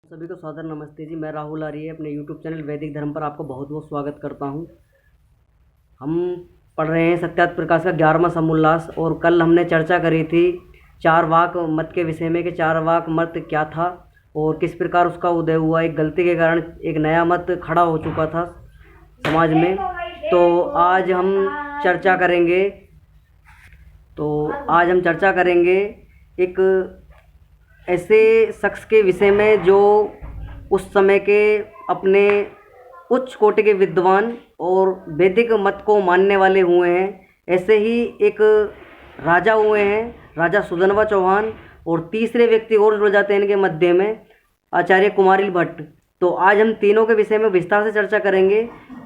सभी को सादर नमस्ते जी। मैं राहुल आर्य अपने यूट्यूब चैनल वैदिक धर्म पर आपका बहुत बहुत स्वागत करता हूं। हम पढ़ रहे हैं सत्यार्थ प्रकाश का 11वां समोल्लास और कल हमने चर्चा करी थी चार वाक मत के विषय में कि चार वाक मत क्या था और किस प्रकार उसका उदय हुआ। एक गलती के कारण एक नया मत खड़ा हो चुका था समाज में। तो आज हम चर्चा करेंगे एक ऐसे शख्स के विषय में जो उस समय के अपने उच्च कोटि के विद्वान और वैदिक मत को मानने वाले हुए हैं। ऐसे ही एक राजा हुए हैं, राजा सुधन्वा चौहान, और तीसरे व्यक्ति और जुड़ जाते हैं इनके मध्य में, आचार्य कुमारिल भट्ट। तो आज हम तीनों के विषय में विस्तार से चर्चा करेंगे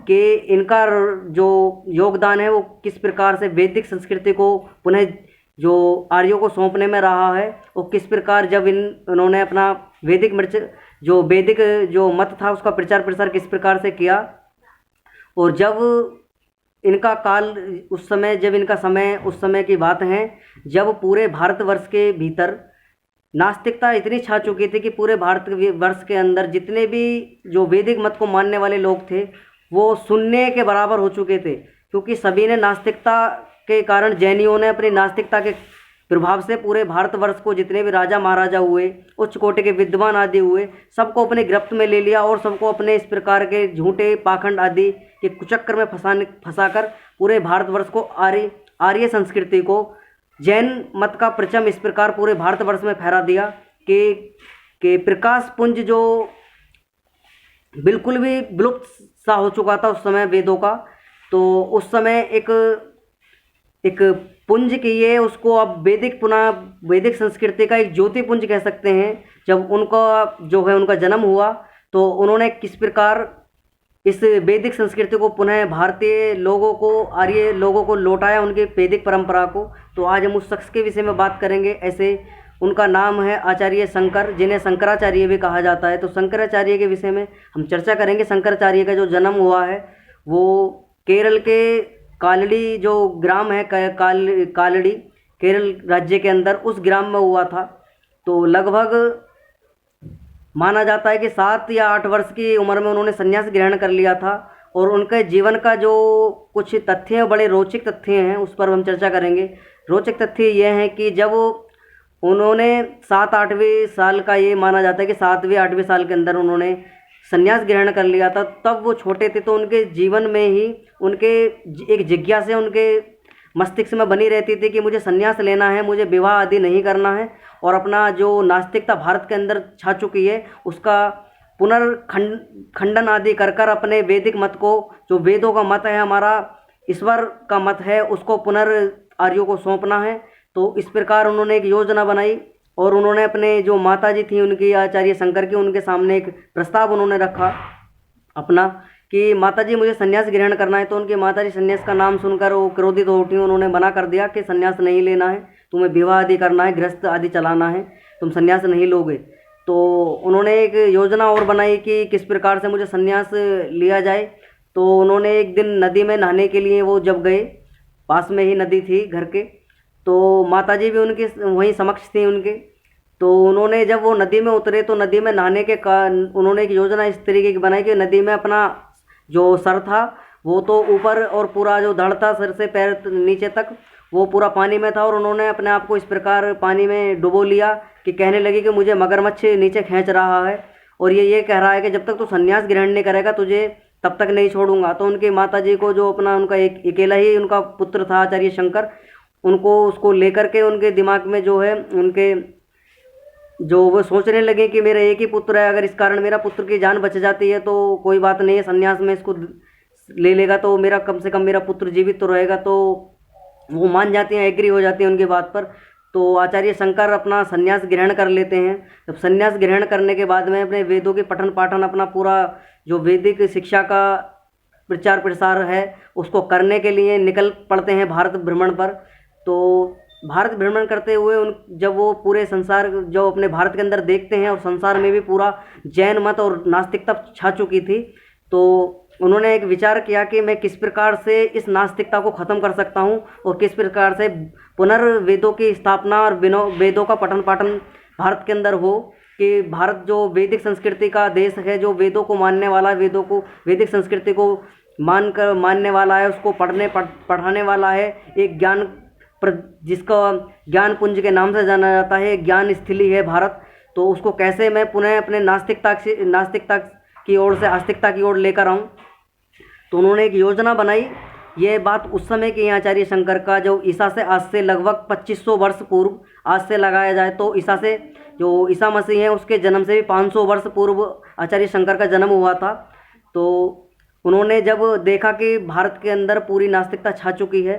कि इनका जो योगदान है वो किस प्रकार से वैदिक संस्कृति को पुनः जो आर्यों को सौंपने में रहा है, और किस प्रकार जब इन्होंने अपना वैदिक जो मत था उसका प्रचार प्रसार किस प्रकार से किया। और जब इनका काल उस समय की बात है जब पूरे भारतवर्ष के भीतर नास्तिकता इतनी छा चुकी थी कि पूरे भारतवर्ष के अंदर जितने भी जो वैदिक मत को मानने वाले लोग थे वो शून्य के बराबर हो चुके थे, क्योंकि सभी ने नास्तिकता के कारण, जैनियों ने अपनी नास्तिकता के प्रभाव से पूरे भारतवर्ष को जितने भी राजा महाराजा हुए, उच्च कोटि के विद्वान आदि हुए, सबको अपने गिरफ्त में ले लिया और सबको अपने इस प्रकार के झूठे पाखंड आदि के कुचक्कर में फंसाकर पूरे भारतवर्ष को आर्य संस्कृति को, जैन मत का परचम इस प्रकार पूरे भारतवर्ष में फहरा दिया कि प्रकाश पुंज जो बिल्कुल भी विलुप्त सा हो चुका था उस समय वेदों का, तो उस समय एक पुंज किए उसको अब वैदिक संस्कृति का एक ज्योति पुंज कह सकते हैं। जब उनका जन्म हुआ तो उन्होंने किस प्रकार इस वैदिक संस्कृति को पुनः भारतीय लोगों को, आर्य लोगों को लौटाया, उनके वैदिक परंपरा को। तो आज हम उस शख्स के विषय में बात करेंगे। ऐसे उनका नाम है आचार्य शंकर, जिन्हें शंकराचार्य भी कहा जाता है। तो शंकराचार्य के विषय में हम चर्चा करेंगे। शंकराचार्य का जो जन्म हुआ है वो केरल के कालड़ी जो ग्राम है, कालड़ी केरल राज्य के अंदर, उस ग्राम में हुआ था। तो लगभग माना जाता है कि 7 या 8 वर्ष की उम्र में उन्होंने संन्यास ग्रहण कर लिया था। और उनके जीवन का जो कुछ तथ्य हैं, बड़े रोचक तथ्य हैं, उस पर हम चर्चा करेंगे। रोचक तथ्य ये हैं कि जब उन्होंने 7-8वें साल का, ये माना जाता है कि 7वें-8वें साल के अंदर उन्होंने संन्यास ग्रहण कर लिया था। तब वो छोटे थे, तो उनके जीवन में ही उनके एक जिज्ञासा उनके मस्तिष्क में बनी रहती थी कि मुझे संन्यास लेना है, मुझे विवाह आदि नहीं करना है, और अपना जो नास्तिकता भारत के अंदर छा चुकी है उसका पुनर्खंडन आदि कर अपने वैदिक मत को, जो वेदों का मत है, हमारा ईश्वर का मत है, उसको आर्यों को सौंपना है। तो इस प्रकार उन्होंने एक योजना बनाई और उन्होंने अपने जो माता जी थी उनकी, आचार्य शंकर की, उनके सामने एक प्रस्ताव उन्होंने रखा अपना कि माता जी मुझे संन्यास ग्रहण करना है। तो उनकी माता जी संन्यास का नाम सुनकर वो क्रोधित हो उठी। उन्होंने मना कर दिया कि संन्यास नहीं लेना है, तुम्हें विवाह आदि करना है, गृहस्थ आदि चलाना है, तुम संन्यास नहीं लोगे। तो उन्होंने एक योजना और बनाई कि किस प्रकार से मुझे संन्यास लिया जाए। तो उन्होंने एक दिन नदी में नहाने के लिए वो जब गए, पास में ही नदी थी घर के, तो माता जी भी उनके वहीं समक्ष थी उनके। तो उन्होंने जब वो नदी में उतरे तो नदी में नहाने के कारण उन्होंने एक योजना इस तरीके की बनाई कि नदी में अपना जो सर था वो तो ऊपर, और पूरा जो धड़ था सर से पैर नीचे तक वो पूरा पानी में था, और उन्होंने अपने आप को इस प्रकार पानी में डुबो लिया कि कहने लगी कि मुझे मगरमच्छ नीचे खींच रहा है और ये कह रहा है कि जब तक तू संन्यास ग्रहण नहीं करेगा तुझे तब तक नहीं छोड़ूंगा। तो उनकी माता जी को, जो अपना उनका एक अकेला ही उनका पुत्र था आचार्य शंकर, उसको लेकर के उनके दिमाग में जो है उनके जो वो सोचने लगे कि मेरा एक ही पुत्र है, अगर इस कारण मेरा पुत्र की जान बच जाती है तो कोई बात नहीं है, संन्यास में इसको ले लेगा तो मेरा कम से कम मेरा पुत्र जीवित तो रहेगा। तो वो मान जाती हैं, एग्री हो जाती हैं उनकी बात पर। तो आचार्य शंकर अपना संन्यास ग्रहण कर लेते हैं। जब संन्यास ग्रहण करने के बाद में अपने वेदों के पठन पाठन, अपना पूरा जो वैदिक शिक्षा का प्रचार प्रसार है उसको करने के लिए निकल पड़ते हैं भारत भ्रमण पर। तो भारत भ्रमण करते हुए जब वो पूरे संसार जो अपने भारत के अंदर देखते हैं, और संसार में भी पूरा जैन मत और नास्तिकता छा चुकी थी, तो उन्होंने एक विचार किया कि मैं किस प्रकार से इस नास्तिकता को ख़त्म कर सकता हूँ और किस प्रकार से पुनर्वेदों की स्थापना और वेदों का पठन पाठन भारत के अंदर हो। कि भारत जो वैदिक संस्कृति का देश है, जो वेदों को मानने वाला, वेदों को वैदिक संस्कृति को मानने वाला है, उसको पढ़ाने वाला है, एक जिसका ज्ञान पुंज के नाम से जाना जाता है, ज्ञान स्थली है भारत। तो उसको कैसे मैं पुनः अपने नास्तिकता की ओर से आस्तिकता की ओर लेकर आऊँ। तो उन्होंने एक योजना बनाई। ये बात उस समय की आचार्य शंकर का, जो ईसा से आज से लगभग 2500 वर्ष पूर्व, आज से लगाया जाए तो ईसा से जो ईसा मसीह हैं उसके जन्म से भी 500 वर्ष पूर्व आचार्य शंकर का जन्म हुआ था। तो उन्होंने जब देखा कि भारत के अंदर पूरी नास्तिकता छा चुकी है,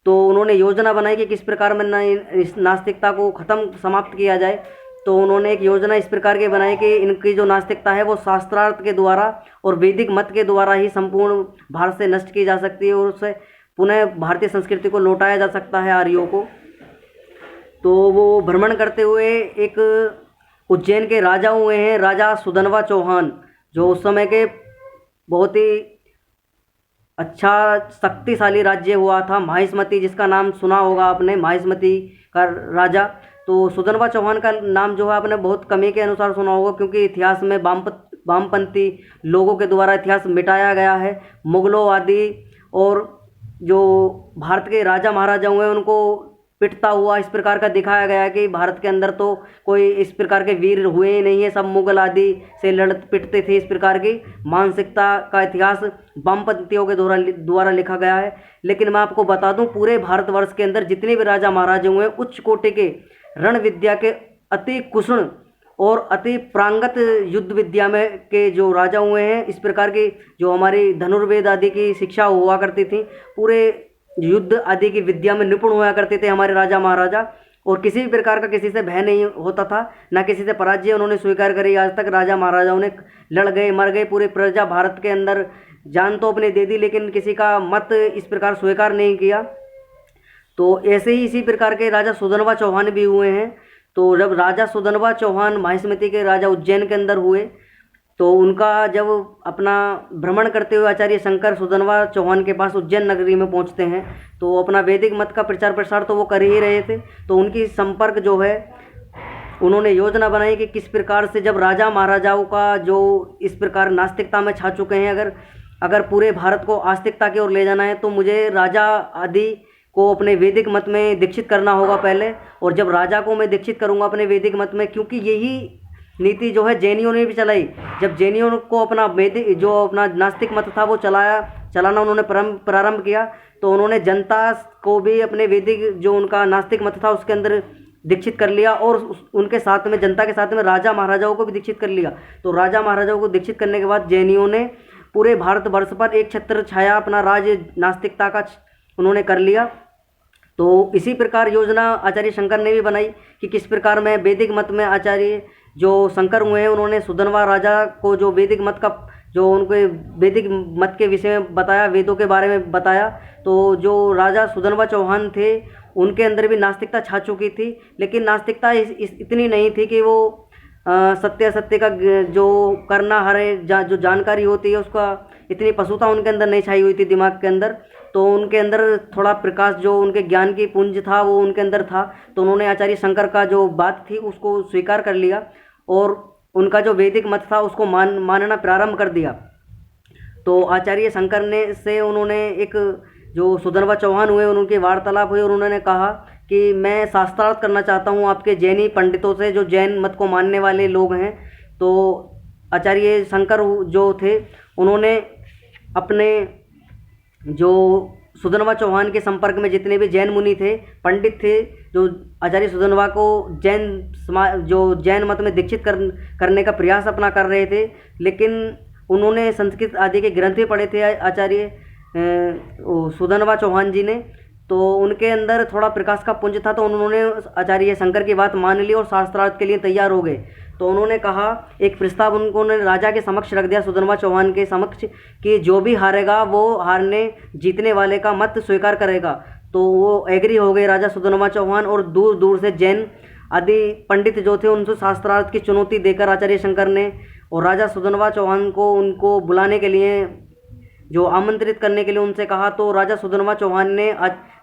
तो उन्होंने योजना बनाई कि किस प्रकार में इस नास्तिकता को समाप्त किया जाए। तो उन्होंने एक योजना इस प्रकार की बनाई कि इनकी जो नास्तिकता है वो शास्त्रार्थ के द्वारा और वैदिक मत के द्वारा ही संपूर्ण भारत से नष्ट की जा सकती है, और उससे पुनः भारतीय संस्कृति को लौटाया जा सकता है आर्यों को। तो वो भ्रमण करते हुए एक उज्जैन के राजा हुए हैं, राजा सुधनवा चौहान, जो उस समय के बहुत ही अच्छा शक्तिशाली राज्य हुआ था, माहिष्मती, जिसका नाम सुना होगा आपने, माहिष्मती का राजा। तो सुधनवा चौहान का नाम जो है आपने बहुत कमी के अनुसार सुना होगा, क्योंकि इतिहास में वामपंथी लोगों के द्वारा इतिहास मिटाया गया है। मुगलों आदि और जो भारत के राजा महाराजा हुए उनको पिटता हुआ इस प्रकार का दिखाया गया है कि भारत के अंदर तो कोई इस प्रकार के वीर हुए ही नहीं है, सब मुगल आदि से लड़ पिटते थे। इस प्रकार की मानसिकता का इतिहास वामपंथियों के द्वारा लिखा गया है। लेकिन मैं आपको बता दूं, पूरे भारतवर्ष के अंदर जितने भी राजा महाराजा हुए उच्च कोटि के रण विद्या के, अति कुशल और अति प्रांगत युद्ध विद्या में के जो राजा हुए हैं, इस प्रकार की जो हमारी धनुर्वेद आदि की शिक्षा हुआ करती थी, पूरे युद्ध आदि की विद्या में निपुण हुआ करते थे हमारे राजा महाराजा, और किसी भी प्रकार का किसी से भय नहीं होता था, ना किसी से पराजय उन्होंने स्वीकार करी। आज तक राजा महाराजाओं ने लड़ गए, मर गए, पूरे प्रजा भारत के अंदर जान तो अपने दे दी, लेकिन किसी का मत इस प्रकार स्वीकार नहीं किया। तो ऐसे ही इसी प्रकार के राजा सुधनवा चौहान भी हुए हैं। तो जब राजा सुधनवा चौहान माहिष्मती के राजा उज्जैन के अंदर हुए, तो उनका जब अपना भ्रमण करते हुए आचार्य शंकर सुधनवा चौहान के पास उज्जैन नगरी में पहुंचते हैं, तो अपना वैदिक मत का प्रचार प्रसार तो वो कर ही रहे थे। तो उनकी संपर्क जो है, उन्होंने योजना बनाई कि किस प्रकार से, जब राजा महाराजाओं का जो इस प्रकार नास्तिकता में छा चुके हैं, अगर पूरे भारत को आस्तिकता की ओर ले जाना है तो मुझे राजा आदि को अपने वैदिक मत में दीक्षित करना होगा पहले। और जब राजा को मैं दीक्षित करूंगा अपने वैदिक मत में, क्योंकि यही नीति जो है जैनियों ने भी चलाई। जब जैनियों को अपना वैदिक जो अपना नास्तिक मत था वो चलाना उन्होंने प्रारंभ किया, तो उन्होंने जनता को भी अपने वैदिक जो उनका नास्तिक मत था उसके अंदर दीक्षित कर लिया, और उनके साथ में, जनता के साथ में राजा महाराजाओं को भी दीक्षित कर लिया। तो राजा महाराजाओं को दीक्षित करने के बाद जैनियों ने पूरे भारतवर्ष पर एक छत्र छाया अपना राज नास्तिकता का उन्होंने कर लिया। तो इसी प्रकार योजना आचार्य शंकर ने भी बनाई कि किस प्रकार में वैदिक मत में आचार्य जो शंकर हुए हैं, उन्होंने सुधनवा राजा को जो वैदिक मत का, जो उनके वैदिक मत के विषय में बताया, वेदों के बारे में बताया। तो जो राजा सुधनवा चौहान थे उनके अंदर भी नास्तिकता छा चुकी थी, लेकिन नास्तिकता इतनी नहीं थी कि वो सत्य का जो करना हरे जो जानकारी होती है उसका इतनी पशुता उनके अंदर नहीं छाई हुई थी दिमाग के अंदर। तो उनके अंदर थोड़ा प्रकाश, जो उनके ज्ञान की पुंज था वो उनके अंदर था। तो उन्होंने आचार्य शंकर का जो बात थी उसको स्वीकार कर लिया, और उनका जो वैदिक मत था उसको मानना प्रारंभ कर दिया। तो आचार्य शंकर ने से उन्होंने एक जो सुधनवा चौहान हुए उनकी वार्तालाप हुई, और उन्होंने कहा कि मैं शास्त्रार्थ करना चाहता हूँ आपके जैनी पंडितों से, जो जैन मत को मानने वाले लोग हैं। तो आचार्य शंकर जो थे उन्होंने अपने जो सुधनवा चौहान के संपर्क में जितने भी जैन मुनि थे, पंडित थे, जो आचार्य सुधनवा को जैन मत में दीक्षित करने का प्रयास अपना कर रहे थे, लेकिन उन्होंने संस्कृत आदि के ग्रंथ भी पढ़े थे आचार्य सुधनवा चौहान जी ने। तो उनके अंदर थोड़ा प्रकाश का पुंज था, तो उन्होंने आचार्य शंकर की बात मान ली और शास्त्रार्थ के लिए तैयार हो गए। तो उन्होंने कहा, एक प्रस्ताव उन्होंने राजा के समक्ष रख दिया, सुधनवा चौहान के समक्ष, कि जो भी हारेगा वो हारने जीतने वाले का मत स्वीकार करेगा। तो वो एग्री हो गए राजा सुधनवा चौहान, और दूर दूर से जैन आदि पंडित जो थे उनसे शास्त्रार्थ की चुनौती देकर आचार्य शंकर ने और राजा सुधनवा चौहान को उनको बुलाने के लिए, जो आमंत्रित करने के लिए उनसे कहा। तो राजा सुधनवा चौहान ने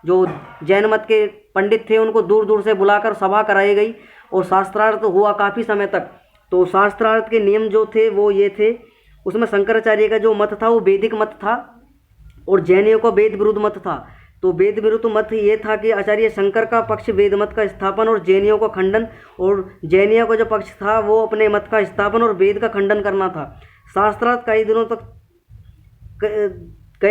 जो जैन मत के पंडित थे उनको दूर दूर से बुलाकर सभा कराई गई, और शास्त्रार्थ हुआ काफ़ी समय तक। तो शास्त्रार्थ के नियम जो थे वो ये थे। उसमें शंकराचार्य का जो मत था वो वैदिक मत था और जैनियों का वेद विरुद्ध मत था। तो वेद विरुद्ध मत ये था कि आचार्य शंकर का पक्ष वेद मत का स्थापन और जैनियों का खंडन, और जैनियों का जो पक्ष था वो अपने मत का स्थापन और वेद का खंडन करना था। शास्त्रार्थ कई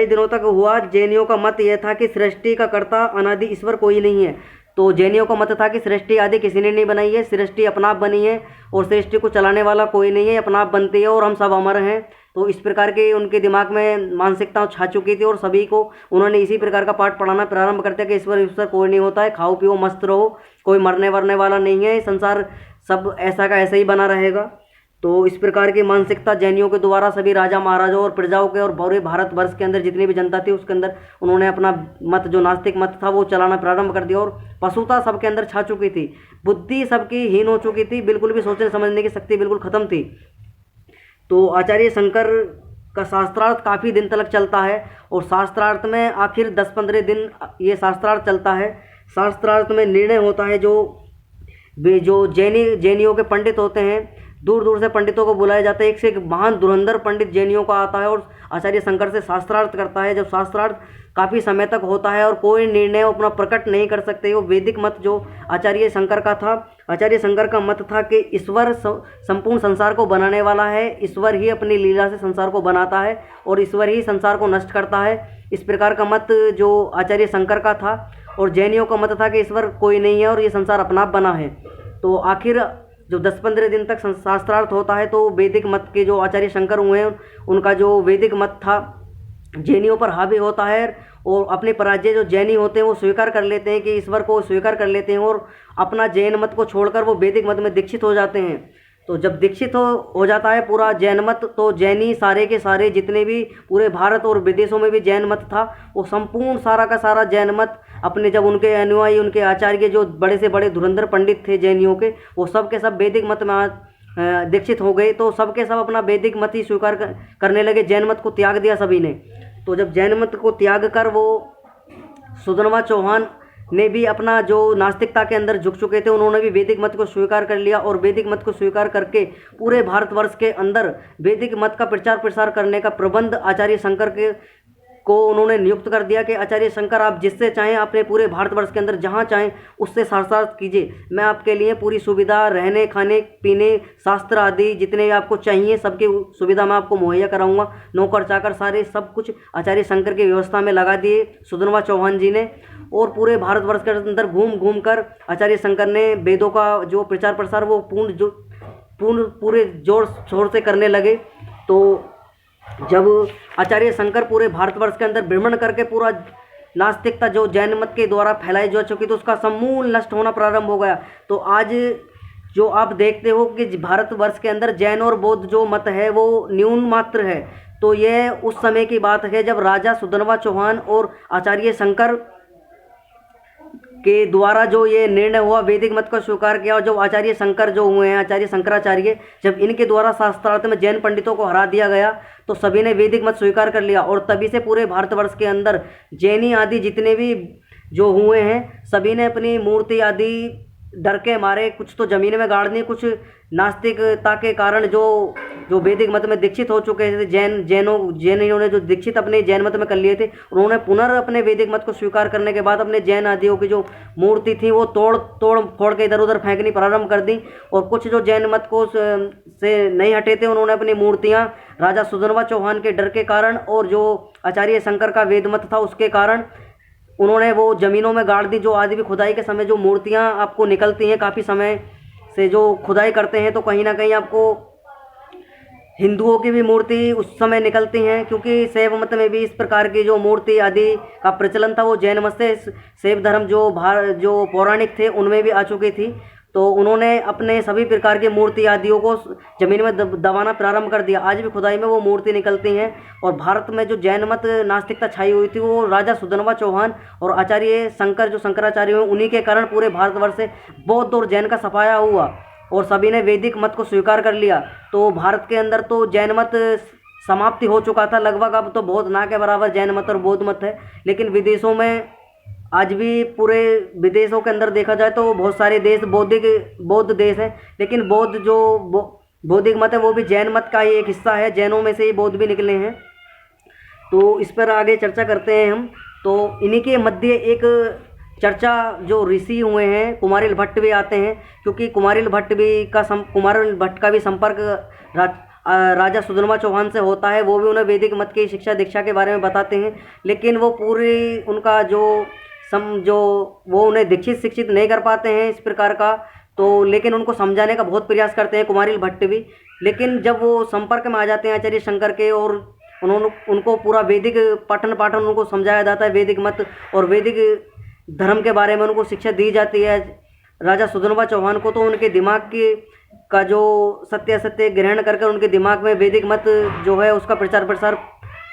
दिनों तक हुआ। जैनियों का मत यह था कि सृष्टि का कर्ता अनादि ईश्वर कोई नहीं है। तो जैनियों का मत था कि सृष्टि आदि किसी ने नहीं बनाई है, सृष्टि अपना आप बनी है और सृष्टि को चलाने वाला कोई नहीं है, अपना आप बनती है और हम सब अमर हैं। तो इस प्रकार के उनके दिमाग में मानसिकता छा चुकी थी और सभी को उन्होंने इसी प्रकार का पाठ पढ़ाना प्रारंभ करते कि ईश्वर ईश्वर कोई नहीं होता है, खाओ पियो मस्त रहो, कोई मरने वरने वाला नहीं है, संसार सब ऐसा का ऐसा ही बना रहेगा। तो इस प्रकार की मानसिकता जैनियों के द्वारा सभी राजा महाराजाओं और प्रजाओं के और पूरे भारतवर्ष के अंदर जितनी भी जनता थी उसके अंदर उन्होंने अपना मत जो नास्तिक मत था वो चलाना प्रारंभ कर दिया। और पशुता सबके अंदर छा चुकी थी, बुद्धि सबकी हीन हो चुकी थी, बिल्कुल भी सोचने समझने की शक्ति बिल्कुल खत्म थी। तो आचार्य शंकर का शास्त्रार्थ काफ़ी दिन तक चलता है और शास्त्रार्थ में आखिर 10-15 दिन ये शास्त्रार्थ चलता है। शास्त्रार्थ में निर्णय होता है। जो जैनियों के पंडित होते हैं, दूर दूर से पंडितों को बुलाया जाता है। एक से एक महान धुरंधर पंडित जैनियों का आता है और आचार्य शंकर से शास्त्रार्थ करता है। जब शास्त्रार्थ काफ़ी समय तक होता है और कोई निर्णय अपना प्रकट नहीं कर सकते, वो वैदिक मत जो आचार्य शंकर का था। आचार्य शंकर का मत था कि ईश्वर संपूर्ण संसार को बनाने वाला है, ईश्वर ही अपनी लीला से संसार को बनाता है और ईश्वर ही संसार को नष्ट करता है। इस प्रकार का मत जो आचार्य शंकर का था। और जैनियों का मत था कि ईश्वर कोई नहीं है और ये संसार अपना आप बना है। तो आखिर जो 10-15 दिन तक शास्त्रार्थ होता है तो वैदिक मत के जो आचार्य शंकर हुए हैं उनका जो वैदिक मत था जैनियों पर हावी होता है और अपने पराजय जो जैनी होते हैं वो स्वीकार कर लेते हैं कि ईश्वर को स्वीकार कर लेते हैं और अपना जैन मत को छोड़कर वो वैदिक मत में दीक्षित हो जाते हैं। तो जब दीक्षित हो जाता है पूरा जैन मत, तो जैनी सारे के सारे जितने भी पूरे भारत और विदेशों में भी जैन मत था वो संपूर्ण सारा का सारा जैन मत अपने जब उनके अनुयायी उनके आचार्य जो बड़े से बड़े धुरंधर पंडित थे जैनियों के, वो सब के सब वैदिक मत में दीक्षित हो गए। तो सब के सब अपना वैदिक मत ही स्वीकार करने लगे, जैन मत को त्याग दिया सभी ने। तो जब जैन मत को त्याग कर वो सुधनवा चौहान ने भी अपना जो नास्तिकता के अंदर झुक चुके थे उन्होंने भी वैदिक मत को स्वीकार कर लिया और वैदिक मत को स्वीकार करके पूरे भारतवर्ष के अंदर वैदिक मत का प्रचार प्रसार करने का प्रबंध आचार्य शंकर को उन्होंने नियुक्त कर दिया कि आचार्य शंकर आप जिससे चाहें अपने पूरे भारतवर्ष के अंदर जहाँ चाहें उससे शास्त्रार्थ कीजिए, मैं आपके लिए पूरी सुविधा रहने खाने पीने शास्त्र आदि जितने आपको चाहिए सबकी सुविधा मैं आपको मुहैया कराऊंगा। नौकर चाकर सारे सब कुछ आचार्य शंकर की व्यवस्था में लगा दिए सुधनवा चौहान जी ने। और पूरे भारतवर्ष के अंदर घूम घूम कर आचार्य शंकर ने वेदों का जो प्रचार प्रसार वो पूरे जोर शोर से करने लगे। तो जब आचार्य शंकर पूरे भारतवर्ष के अंदर भ्रमण करके पूरा नास्तिकता जो जैन मत के द्वारा फैलाई जा चुकी तो उसका समूल नष्ट होना प्रारंभ हो गया। तो आज जो आप देखते हो कि भारतवर्ष के अंदर जैन और बौद्ध जो मत है वो न्यून मात्र है। तो यह उस समय की बात है जब राजा सुधनवा चौहान और आचार्य शंकर के द्वारा जो ये निर्णय हुआ वैदिक मत को स्वीकार किया। और जो आचार्य शंकर जो हुए हैं आचार्य शंकराचार्य, जब इनके द्वारा शास्त्रार्थ में जैन पंडितों को हरा दिया गया तो सभी ने वैदिक मत स्वीकार कर लिया। और तभी से पूरे भारतवर्ष के अंदर जैनी आदि जितने भी जो हुए हैं सभी ने अपनी मूर्ति आदि डर के मारे कुछ तो ज़मीन में गाड़ दी, कुछ नास्तिकता के कारण जो वैदिक मत में दीक्षित हो चुके थे जैनियों ने जो दीक्षित अपने जैन मत में कर लिए थे उन्होंने पुनः वैदिक मत को स्वीकार करने के बाद अपने जैन आदियों की जो मूर्ति थी वो तोड़ फोड़ के इधर उधर फेंकनी प्रारंभ कर दी। और कुछ जो जैन मत को से नहीं हटे थे उन्होंने अपनी मूर्तियाँ राजा सुधनवा चौहान के डर के कारण और जो आचार्य शंकर का वेद मत था उसके कारण उन्होंने वो ज़मीनों में गाड़ दी। जो आज भी खुदाई के समय जो मूर्तियाँ आपको निकलती हैं काफ़ी समय से जो खुदाई करते हैं तो कहीं ना कहीं आपको हिंदुओं की भी मूर्ति उस समय निकलती हैं, क्योंकि शैव मत में भी इस प्रकार की जो मूर्ति आदि का प्रचलन था वो जैन मत से शैव धर्म जो पौराणिक थे उनमें भी आ चुकी थी। तो उन्होंने अपने सभी प्रकार की मूर्ति आदियों को ज़मीन में दबाना प्रारंभ कर दिया। आज भी खुदाई में वो मूर्ति निकलती हैं। और भारत में जो जैन मत नास्तिकता छाई हुई थी वो राजा सुधनवा चौहान और आचार्य शंकर जो शंकराचार्य हुए उन्हीं के कारण पूरे भारतवर्ष से बौद्ध और जैन का सफाया हुआ और सभी ने वैदिक मत को स्वीकार कर लिया। तो भारत के अंदर तो जैन मत समाप्ति हो चुका था लगभग, अब तो बहुत ना के बराबर जैन मत और बौद्ध मत है। लेकिन विदेशों में आज भी पूरे विदेशों के अंदर देखा जाए तो बहुत सारे देश बौद्ध देश हैं, लेकिन बौद्धिक मत है वो भी जैन मत का ही एक हिस्सा है, जैनों में से ही बौद्ध भी निकले हैं। तो इस पर आगे चर्चा करते हैं हम। तो इन्हीं के मध्य एक चर्चा जो ऋषि हुए हैं, कुमारिल भट्ट भी आते हैं, क्योंकि कुमारिल भट्ट का भी संपर्क राजा सुधर्मा चौहान से होता है। वो भी उन्हें वैदिक मत की शिक्षा दीक्षा के बारे में बताते हैं, लेकिन वो पूरी उनका जो वो उन्हें दीक्षित शिक्षित नहीं कर पाते हैं इस प्रकार का। तो लेकिन उनको समझाने का बहुत प्रयास करते हैं कुमारिल भट्ट भी। लेकिन जब वो संपर्क में आ जाते हैं आचार्य शंकर के और उनको पूरा वैदिक पठन पाठन उनको समझाया जाता है, वैदिक मत और वैदिक धर्म के बारे में उनको शिक्षा दी जाती है राजा सुधर्मा चौहान को। तो उनके दिमाग का जो सत्य असत्य ग्रहण करके उनके दिमाग में वैदिक मत जो है उसका प्रचार प्रसार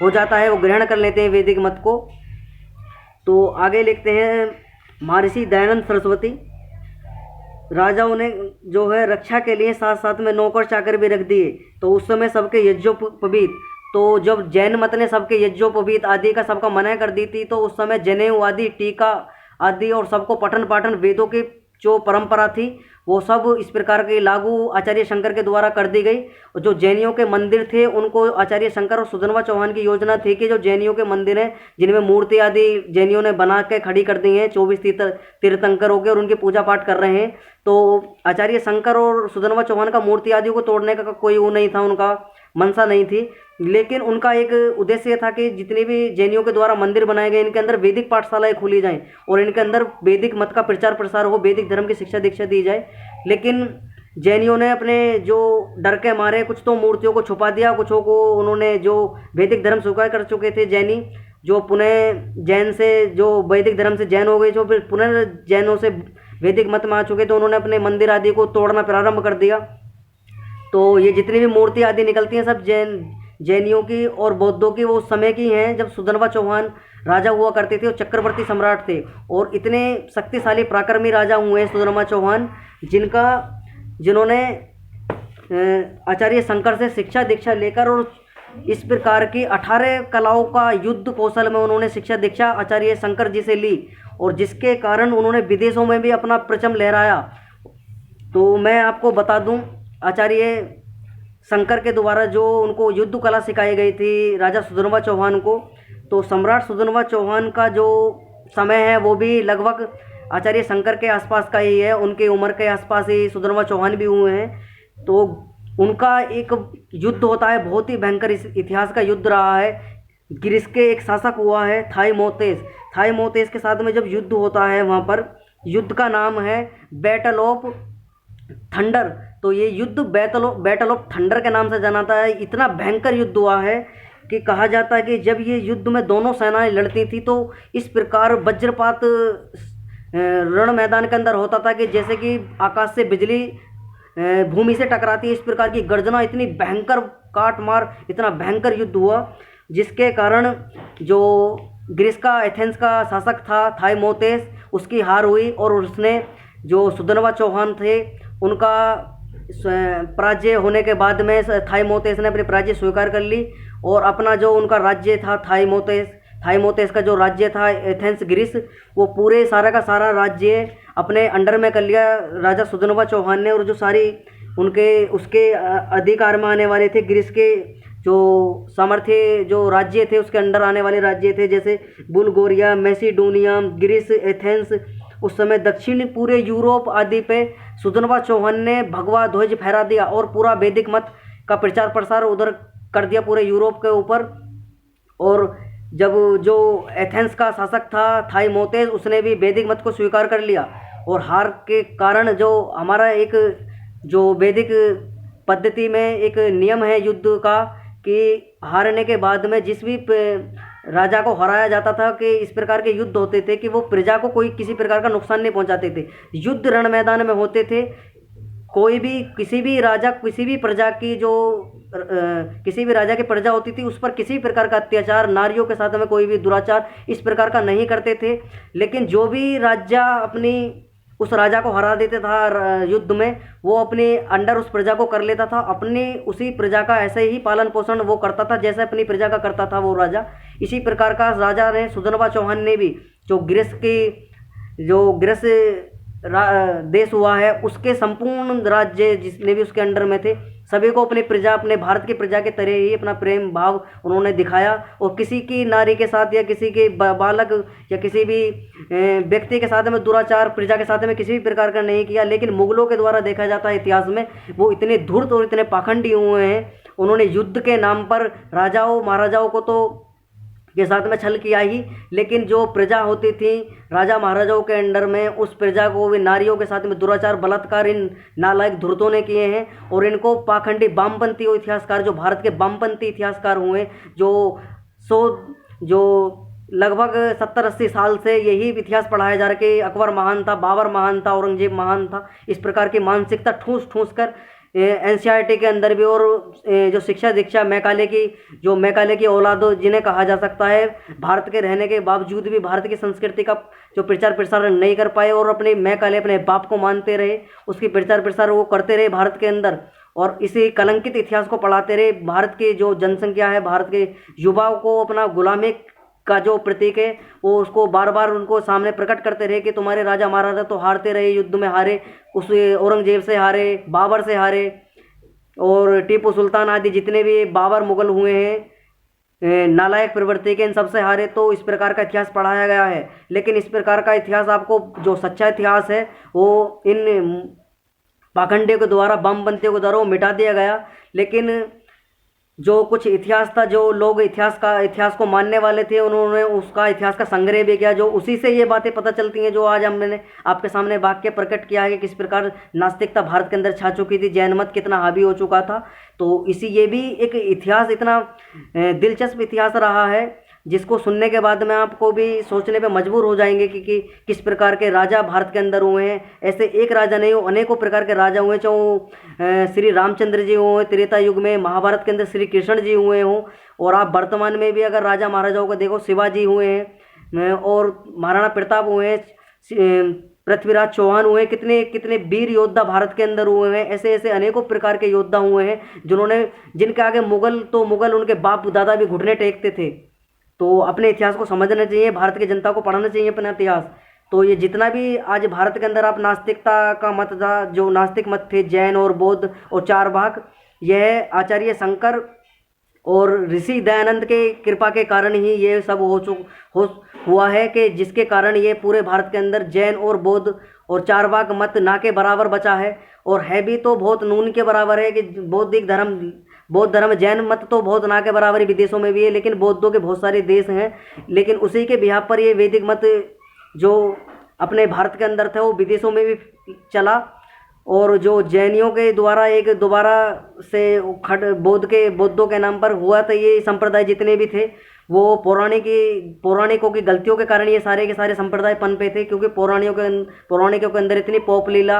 हो जाता है, वो ग्रहण कर लेते हैं वैदिक मत को। तो आगे लिखते हैं, महर्षि दयानंद सरस्वती राजाओं ने जो है रक्षा के लिए साथ साथ में नौकर चाकर भी रख दिए। तो उस समय सबके यज्ञोपवीत, तो जब जैन मत ने सबके यज्ञोपवीत आदि का सबका मना कर दी थी, तो उस समय जनेऊ आदि टीका आदि और सबको पठन पाठन वेदों की जो परंपरा थी वो सब इस प्रकार के लागू आचार्य शंकर के द्वारा कर दी गई। और जो जैनियों के मंदिर थे उनको आचार्य शंकर और सुधर्मा चौहान की योजना थी कि जो जैनियों के मंदिर हैं जिनमें मूर्ति आदि जैनियों ने बना के खड़ी कर दी हैं, 24 तीर्थंकर हो गए और उनके पूजा पाठ कर रहे हैं। तो आचार्य शंकर और सुधर्मा चौहान का मूर्ति आदि को तोड़ने का कोई वो नहीं था, उनका मनसा नहीं थी। लेकिन उनका एक उद्देश्य था कि जितने भी जैनियों के द्वारा मंदिर बनाए गए इनके अंदर वैदिक पाठशालाएं खोली जाएं और इनके अंदर वैदिक मत का प्रचार प्रसार हो, वैदिक धर्म की शिक्षा दीक्षा दी जाए। लेकिन जैनियों ने अपने जो डर के मारे कुछ तो मूर्तियों को छुपा दिया, कुछों को उन्होंने जो वैदिक धर्म स्वीकार कर चुके थे जैनी, जो पुनः जैन से जो वैदिक धर्म से जैन हो गए, जो फिर पुनः जैनों से वैदिक मत में आ चुके थे, उन्होंने अपने मंदिर आदि को तोड़ना प्रारंभ कर दिया। तो ये जितनी भी मूर्ति आदि निकलती हैं सब जैनियों की और बौद्धों की वो उस समय की हैं जब सुधर्मा चौहान राजा हुआ करते थे और चक्रवर्ती सम्राट थे। और इतने शक्तिशाली पराक्रमी राजा हुए हैं सुधर्मा चौहान जिन्होंने आचार्य शंकर से शिक्षा दीक्षा लेकर और इस प्रकार की 18 कलाओं का युद्ध कौशल में उन्होंने शिक्षा दीक्षा आचार्य शंकर जी से ली और जिसके कारण उन्होंने विदेशों में भी अपना परचम लहराया। तो मैं आपको बता दूं, आचार्य शंकर के द्वारा जो उनको युद्ध कला सिखाई गई थी राजा सुधर्मा चौहान को, तो सम्राट सुधर्मा चौहान का जो समय है वो भी लगभग आचार्य शंकर के आसपास का ही है, उनके उम्र के आसपास ही सुधर्मा चौहान भी हुए हैं। तो उनका एक युद्ध होता है, बहुत ही भयंकर इतिहास का युद्ध रहा है। ग्रीस के एक शासक हुआ है थाईमोतेस के साथ में जब युद्ध होता है वहाँ पर युद्ध का नाम है बैटल ऑफ थंडर। तो ये युद्ध बैटल ऑफ थंडर के नाम से जाना है। इतना भयंकर युद्ध हुआ है कि कहा जाता है कि जब ये युद्ध में दोनों सेनाएं लड़ती थी तो इस प्रकार वज्रपात रण मैदान के अंदर होता था कि जैसे कि आकाश से बिजली भूमि से टकराती है, इस प्रकार की गर्जना, इतनी भयंकर काट मार, इतना भयंकर युद्ध हुआ जिसके कारण जो ग्रीस का एथेंस का शासक था थाईमोतेस, उसकी हार हुई और उसने जो सुधर्मा चौहान थे उनका पराजय होने के बाद में थाईमोतेस ने अपनी पराजय स्वीकार कर ली और अपना जो उनका राज्य था थाईमोतेस का जो राज्य था एथेंस ग्रीस, वो पूरे सारा का सारा राज्य अपने अंडर में कर लिया राजा सुधर्मा चौहान ने। और जो सारी उसके अधिकार में आने वाले थे ग्रीस के जो सामर्थ्य जो राज्य थे उसके अंडर आने वाले राज्य थे जैसे बुल्गारिया, मैसिडोनिया, ग्रीस, एथेंस, उस समय दक्षिण पूरे यूरोप आदि पे सुधर्मा चौहान ने भगवा ध्वज फहरा दिया और पूरा वैदिक मत का प्रचार प्रसार उधर कर दिया पूरे यूरोप के ऊपर। और जब जो एथेंस का शासक था थाईमोतेस, उसने भी वैदिक मत को स्वीकार कर लिया और हार के कारण जो हमारा एक जो वैदिक पद्धति में एक नियम है युद्ध का कि हारने के बाद में जिस भी राजा को हराया जाता था कि इस प्रकार के युद्ध होते थे कि वो प्रजा को कोई किसी प्रकार का नुकसान नहीं पहुंचाते थे। युद्ध रण मैदान में होते थे, कोई भी किसी भी राजा किसी भी प्रजा की जो किसी भी राजा की प्रजा होती थी उस पर किसी भी प्रकार का अत्याचार, नारियों के साथ में कोई भी दुराचार इस प्रकार का नहीं करते थे। लेकिन जो भी राजा अपनी उस राजा को हरा देता था युद्ध में, वो अपने अंडर उस प्रजा को कर लेता था, अपनी उसी प्रजा का ऐसे ही पालन पोषण वो करता था जैसे अपनी प्रजा का करता था वो राजा। इसी प्रकार का राजा ने सुधर्मा चौहान ने भी जो ग्रीस देश हुआ है, उसके संपूर्ण राज्य जितने भी उसके अंडर में थे, सभी को अपनी प्रजा, अपने भारत की प्रजा के तरह ही अपना प्रेम भाव उन्होंने दिखाया। और किसी की नारी के साथ या किसी के बालक या किसी भी व्यक्ति के साथ में दुराचार प्रजा के साथ में किसी भी प्रकार का नहीं किया। लेकिन मुगलों के द्वारा देखा जाता है इतिहास में, वो इतने धूर्त और इतने पाखंडी हुए हैं, उन्होंने युद्ध के नाम पर राजाओं महाराजाओं को तो के साथ में छल किया ही, लेकिन जो प्रजा होती थी राजा महाराजाओं के अंडर में, उस प्रजा को वे नारियों के साथ में दुराचार बलात्कार इन नालायक धुर्तों ने किए हैं। और इनको पाखंडी वामपंथी इतिहासकार, जो भारत के वामपंथी इतिहासकार हुए, जो लगभग 70-80 साल से यही इतिहास पढ़ाया जा रहा है कि अकबर महान था, बाबर महान था, औरंगजेब महान था, इस प्रकार की मानसिकता ठूस ठूस कर एनसीईआरटी के अंदर भी, और जो शिक्षा दीक्षा मैकाले की औलाद जिन्हें कहा जा सकता है, भारत के रहने के बावजूद भी भारत की संस्कृति का जो प्रचार प्रसार नहीं कर पाए और अपने मैकाले अपने बाप को मानते रहे, उसकी प्रचार प्रसार वो करते रहे भारत के अंदर, और इसी कलंकित इतिहास को पढ़ाते रहे। भारत की जो जनसंख्या है, भारत के युवाओं को अपना गुलामी का जो प्रतीक है वो उसको बार बार उनको सामने प्रकट करते रहे कि तुम्हारे राजा महाराजा तो हारते रहे, युद्ध में हारे, उस औरंगजेब से हारे, बाबर से हारे, और टीपू सुल्तान आदि जितने भी बाबर मुगल हुए हैं नालायक प्रवृत्ति के, इन सबसे हारे। तो इस प्रकार का इतिहास पढ़ाया गया है। लेकिन इस प्रकार का इतिहास आपको, जो सच्चा इतिहास है वो इन पाखंडियों के द्वारा, वामपंथियों के द्वारा वो मिटा दिया गया। लेकिन जो कुछ इतिहास था, जो लोग इतिहास को मानने वाले थे, उन्होंने उसका इतिहास का संग्रह भी किया, जो उसी से ये बातें पता चलती हैं जो आज मैंने आपके सामने वाक्य प्रकट किया है कि किस प्रकार नास्तिकता भारत के अंदर छा चुकी थी, जैन मत कितना हावी हो चुका था। तो ये भी एक इतिहास, इतना दिलचस्प इतिहास रहा है जिसको सुनने के बाद में आपको भी सोचने पे मजबूर हो जाएंगे कि किस प्रकार के राजा भारत के अंदर हुए हैं। ऐसे एक राजा नहीं हो, अनेकों प्रकार के राजा हुए, चाहे श्री रामचंद्र जी हुए त्रेता युग में, महाभारत के अंदर श्री कृष्ण जी हुए हों, और आप वर्तमान में भी अगर राजा महाराजाओं को देखो, शिवाजी हुए हैं और महाराणा प्रताप हुए हैं, पृथ्वीराज चौहान हुए, कितने कितने वीर योद्धा भारत के अंदर हुए हैं। ऐसे ऐसे अनेकों प्रकार के योद्धा हुए हैं जिनके आगे मुगल उनके बाप दादा भी घुटने टेकते थे। तो अपने इतिहास को समझना चाहिए, भारत की जनता को पढ़ना चाहिए अपना इतिहास। तो ये जितना भी आज भारत के अंदर आप नास्तिकता का मत था, जो नास्तिक मत थे, जैन और बौद्ध और चारवाक, यह आचार्य शंकर और ऋषि दयानंद के कृपा के कारण ही ये सब हुआ है, कि जिसके कारण ये पूरे भारत के अंदर जैन और बौद्ध और चारवाक मत ना के बराबर बचा है, और है भी तो बहुत नून के बराबर है। कि बौद्ध धर्म जैन मत तो बहुत ना के बराबर ही विदेशों में भी है, लेकिन बौद्धों के बहुत सारे देश हैं, लेकिन उसी के बिहार पर ये वैदिक मत जो अपने भारत के अंदर था वो विदेशों में भी चला। और जो जैनियों के द्वारा एक दोबारा से बौद्धों के नाम पर हुआ था, ये संप्रदाय जितने भी थे वो पौराणिकों की गलतियों के कारण ये सारे के सारे संप्रदाय पनपे थे, क्योंकि पौराणिकों के अंदर इतनी पौप लीला,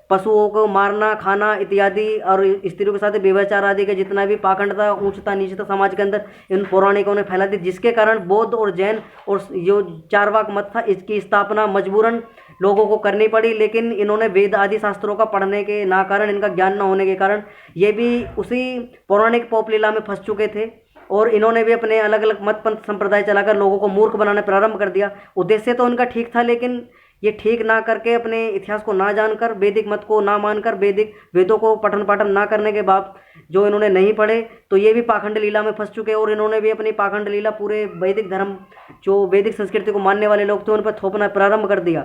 पशुओं को मारना खाना इत्यादि, और स्त्रियों के साथ व्यभिचार आदि का जितना भी पाखंड था, ऊंचता नीचता समाज के अंदर इन पौराणिकों ने फैला दी, जिसके कारण बौद्ध और जैन और जो चारवाक मत था इसकी स्थापना मजबूरन लोगों को करनी पड़ी। लेकिन इन्होंने वेद आदि शास्त्रों का पढ़ने के ना कारण, इनका ज्ञान न होने के कारण ये भी उसी पौराणिक पौप लीला में फंस चुके थे, और इन्होंने भी अपने अलग अलग मत पंथ संप्रदाय चलाकर लोगों को मूर्ख बनाना प्रारंभ कर दिया। उद्देश्य तो उनका ठीक था, लेकिन ये ठीक ना करके, अपने इतिहास को ना जानकर, वैदिक मत को ना मानकर, वेदों को पठन पाठन ना करने के बाद जो इन्होंने नहीं पढ़े, तो ये भी पाखंड लीला में फंस चुके, और इन्होंने भी अपनी पाखंड लीला पूरे वैदिक धर्म, जो वैदिक संस्कृति को मानने वाले लोग थे, उन पर थोपना प्रारंभ कर दिया।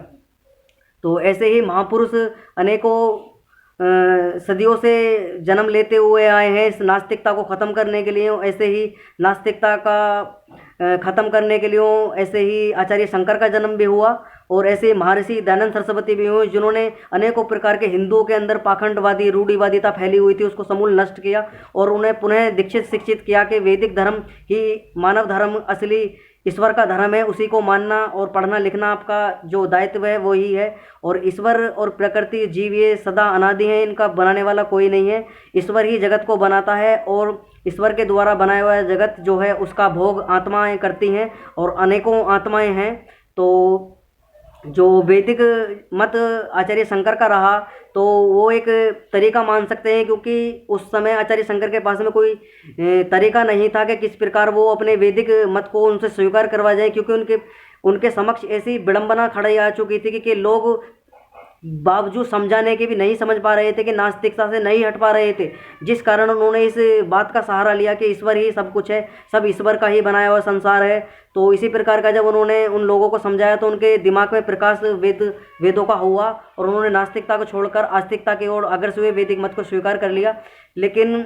तो ऐसे ही महापुरुष अनेकों सदियों से जन्म लेते हुए आए हैं इस नास्तिकता को ख़त्म करने के लिए। ऐसे ही नास्तिकता का ख़त्म करने के लिए ऐसे ही आचार्य शंकर का जन्म भी हुआ, और ऐसे महर्षि दयानंद सरस्वती भी हुए, जिन्होंने अनेकों प्रकार के हिंदुओं के अंदर पाखंडवादी रूढ़िवादिता फैली हुई थी उसको समूल नष्ट किया, और उन्हें पुनः दीक्षित शिक्षित किया कि वैदिक धर्म ही मानव धर्म, असली ईश्वर का धर्म है, उसी को मानना और पढ़ना लिखना आपका जो दायित्व है वो ही है। और ईश्वर और प्रकृति जीव ये सदा अनादि हैं, इनका बनाने वाला कोई नहीं है, ईश्वर ही जगत को बनाता है, और ईश्वर के द्वारा बनाया हुआ जगत जो है उसका भोग आत्माएं करती हैं, और अनेकों आत्माएं हैं। तो जो वैदिक मत आचार्य शंकर का रहा, तो वो एक तरीका मान सकते हैं, क्योंकि उस समय आचार्य शंकर के पास में कोई तरीका नहीं था कि किस प्रकार वो अपने वैदिक मत को उनसे स्वीकार करवा जाए, क्योंकि उनके समक्ष ऐसी विडंबना खड़ी आ चुकी थी कि लोग बावजूद समझाने के भी नहीं समझ पा रहे थे, कि नास्तिकता से नहीं हट पा रहे थे, जिस कारण उन्होंने इस बात का सहारा लिया कि ईश्वर ही सब कुछ है, सब ईश्वर का ही बनाया हुआ संसार है। तो इसी प्रकार का जब उन्होंने उन लोगों को समझाया तो उनके दिमाग में प्रकाश वेदों का हुआ, और उन्होंने नास्तिकता को छोड़कर आस्तिकता की ओर अग्रसर हुए, वैदिक मत को स्वीकार कर लिया। लेकिन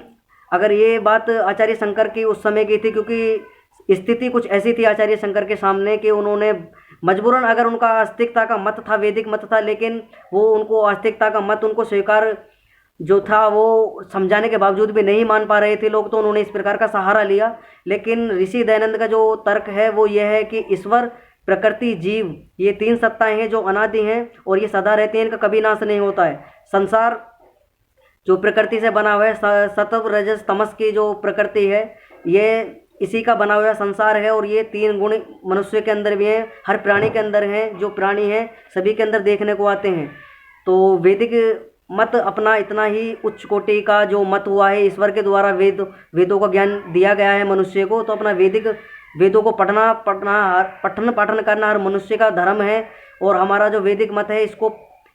अगर ये बात आचार्य शंकर की उस समय की थी, क्योंकि स्थिति कुछ ऐसी थी आचार्य शंकर के सामने कि उन्होंने मजबूरन, अगर उनका आस्तिकता का मत था, वैदिक मत था, लेकिन वो उनको आस्तिकता का मत उनको स्वीकार जो था वो समझाने के बावजूद भी नहीं मान पा रहे थे लोग, तो उन्होंने इस प्रकार का सहारा लिया। लेकिन ऋषि दयानंद का जो तर्क है वो ये है कि ईश्वर, प्रकृति, जीव, ये तीन सत्ताएं हैं जो अनादि हैं और ये सदा रहती हैं, इनका कभी नाश नहीं होता है। संसार जो प्रकृति से बना हुआ है, सत्व रजस तमस की जो प्रकृति है, ये इसी का बना हुआ संसार है, और ये तीन गुण मनुष्य के अंदर भी हैं, हर प्राणी के अंदर हैं, जो प्राणी हैं सभी के अंदर देखने को आते हैं। तो वैदिक मत अपना इतना ही उच्च कोटि का जो मत हुआ है, ईश्वर के द्वारा वेदों का ज्ञान दिया गया है मनुष्य को, तो अपना वेदों को पठन पाठन करना हर मनुष्य का धर्म है। और हमारा जो वैदिक मत है,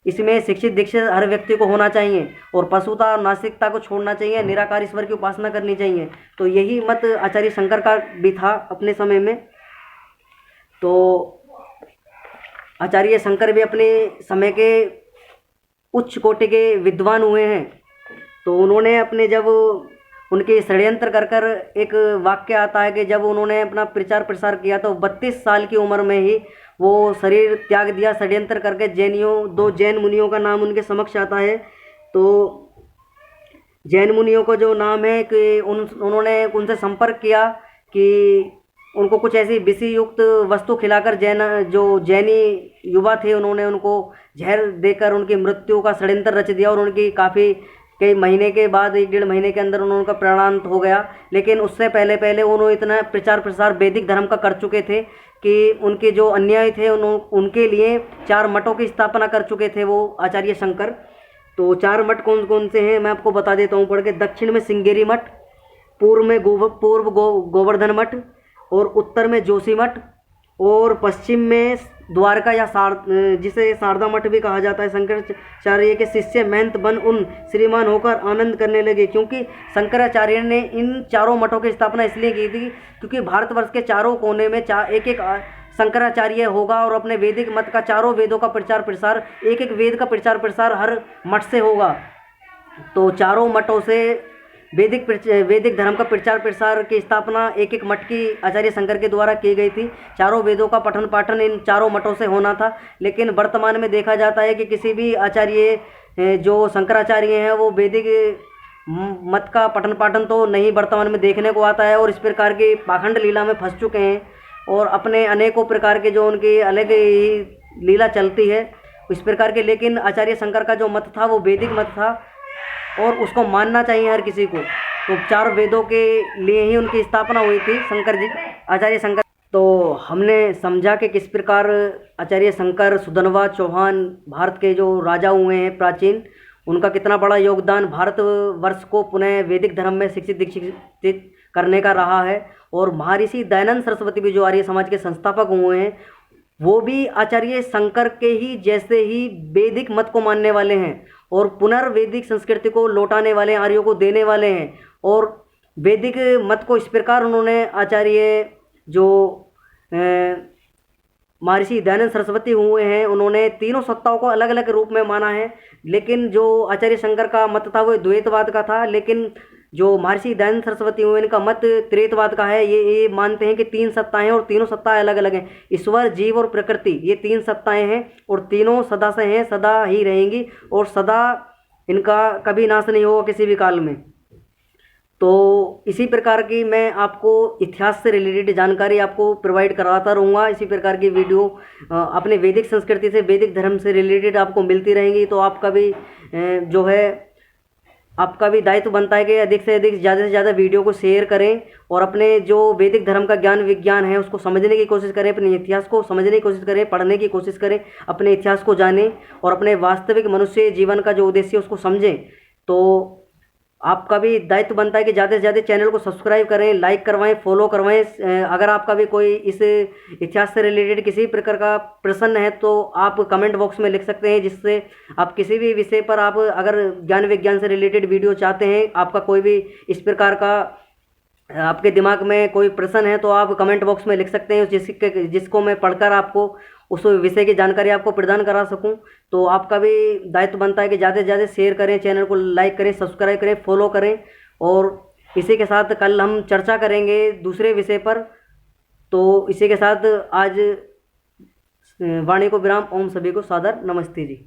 इसमें शिक्षित दीक्षित हर व्यक्ति को होना चाहिए, और पशुता और नास्तिकता को छोड़ना चाहिए, निराकार ईश्वर की उपासना करनी चाहिए। तो यही मत आचार्य शंकर का भी था अपने समय में। तो आचार्य शंकर भी अपने समय के उच्च कोटि के विद्वान हुए हैं। तो उन्होंने अपने, जब उनके षड्यंत्र कर एक वाक्य आता है कि जब उन्होंने अपना प्रचार प्रसार किया तो 32 साल की उम्र में ही वो शरीर त्याग दिया, षड्यंत्र करके। दो जैन मुनियों का नाम उनके समक्ष आता है। तो जैन मुनियों का जो नाम है कि उन्होंने उनसे संपर्क किया कि उनको कुछ ऐसी विषि युक्त वस्तु खिलाकर जैनी युवा थे, उन्होंने उनको जहर देकर उनकी मृत्यु का षड्यंत्र रच दिया, और उनकी कई महीने के बाद, 1-1.5 महीने के अंदर उनका प्राणांत हो गया। लेकिन उससे पहले उन्होंने इतना प्रचार प्रसार वैदिक धर्म का कर चुके थे कि उनके जो अन्यायी थे उनके लिए 4 मठों की स्थापना कर चुके थे वो आचार्य शंकर। तो 4 मठ कौन कौन से हैं मैं आपको बता देता हूँ पढ़ के। दक्षिण में श्रृंगेरी मठ, पूर्व में गोवर्धन मठ, और उत्तर में जोशी मठ, और पश्चिम में द्वारका या जिसे शारदा मठ भी कहा जाता है। शंकराचार्य के शिष्य महंत बन उन श्रीमान होकर आनंद करने लगे, क्योंकि शंकराचार्य ने इन 4 मठों की स्थापना इसलिए की थी क्योंकि भारतवर्ष के चारों कोने में एक शंकराचार्य होगा, और अपने वैदिक मत का, 4 वेदों का प्रचार प्रसार, एक वेद का प्रचार प्रसार हर मठ से होगा। तो 4 मठों से वैदिक धर्म का प्रचार प्रसार की स्थापना एक मठ की आचार्य शंकर के द्वारा की गई थी। 4 वेदों का पठन पाठन इन 4 मठों से होना था। लेकिन वर्तमान में देखा जाता है कि किसी भी आचार्य जो शंकराचार्य हैं वो वैदिक मत का पठन पाठन तो नहीं वर्तमान में देखने को आता है, और इस प्रकार की पाखंड लीला में फंस चुके हैं, और अपने अनेकों प्रकार के जो उनकी अलग ही लीला चलती है इस प्रकार के। लेकिन आचार्य शंकर का जो मत था वो वैदिक मत था, और उसको मानना चाहिए हर किसी को। तो 4 वेदों के लिए ही उनकी स्थापना हुई थी, आचार्य शंकर। तो हमने समझा कि किस प्रकार आचार्य शंकर, सुधन्वा, चौहान, भारत के जो राजा हुए हैं प्राचीन, उनका कितना बड़ा योगदान भारतवर्ष को पुनः वैदिक धर्म में शिक्षित दीक्षित करने का रहा है। और महर्षि दयानंद सरस्वती भी जो आर्य समाज के संस्थापक हुए हैं, वो भी आचार्य शंकर के ही जैसे ही वैदिक मत को मानने वाले हैं, और पुनर्वैदिक संस्कृति को लौटाने वाले, आर्यों को देने वाले हैं। और वैदिक मत को इस प्रकार उन्होंने, आचार्य जो महर्षि दयानंद सरस्वती हुए हैं, उन्होंने तीनों सत्ताओं को अलग अलग रूप में माना है। लेकिन जो आचार्य शंकर का मत था वो द्वैतवाद का था, लेकिन जो महर्षि दयानंद सरस्वती हुए इनका मत त्रेतवाद का है। ये मानते हैं कि 3 सत्ताएं हैं, और तीनों सत्ताएं अलग अलग हैं। ईश्वर, जीव और प्रकृति, ये 3 सत्ताएं हैं, और तीनों सदा से हैं, सदा ही रहेंगी, और सदा इनका कभी नाश नहीं होगा किसी भी काल में। तो इसी प्रकार की मैं आपको इतिहास से रिलेटेड जानकारी आपको प्रोवाइड कराता रहूँगा। इसी प्रकार की वीडियो अपने वैदिक संस्कृति से, वैदिक धर्म से रिलेटेड आपको मिलती रहेंगी। तो आपका भी जो है, आपका भी दायित्व बनता है कि अधिक से अधिक, ज़्यादा से ज़्यादा वीडियो को शेयर करें, और अपने जो वैदिक धर्म का ज्ञान विज्ञान है उसको समझने की कोशिश करें, अपने इतिहास को समझने की कोशिश करें, पढ़ने की कोशिश करें, अपने इतिहास को जानें, और अपने वास्तविक मनुष्य जीवन का जो उद्देश्य है उसको समझें। तो आपका भी दायित्व बनता है कि ज़्यादा से ज़्यादा चैनल को सब्सक्राइब करें, लाइक करवाएं, फॉलो करवाएं। अगर आपका भी कोई इस इतिहास से रिलेटेड किसी प्रकार का प्रश्न है तो आप कमेंट बॉक्स में लिख सकते हैं, जिससे आप किसी भी विषय पर आप अगर ज्ञान विज्ञान से रिलेटेड वीडियो चाहते हैं, आपका कोई भी इस प्रकार का आपके दिमाग में कोई प्रश्न है तो आप कमेंट बॉक्स में लिख सकते हैं, जिसको मैं पढ़कर आपको उस विषय की जानकारी आपको प्रदान करा सकूं। तो आपका भी दायित्व बनता है कि ज़्यादा से ज़्यादा शेयर करें, चैनल को लाइक करें, सब्सक्राइब करें, फॉलो करें। और इसी के साथ कल हम चर्चा करेंगे दूसरे विषय पर। तो इसी के साथ आज वाणी को विराम। ओम सभी को सादर नमस्ते जी।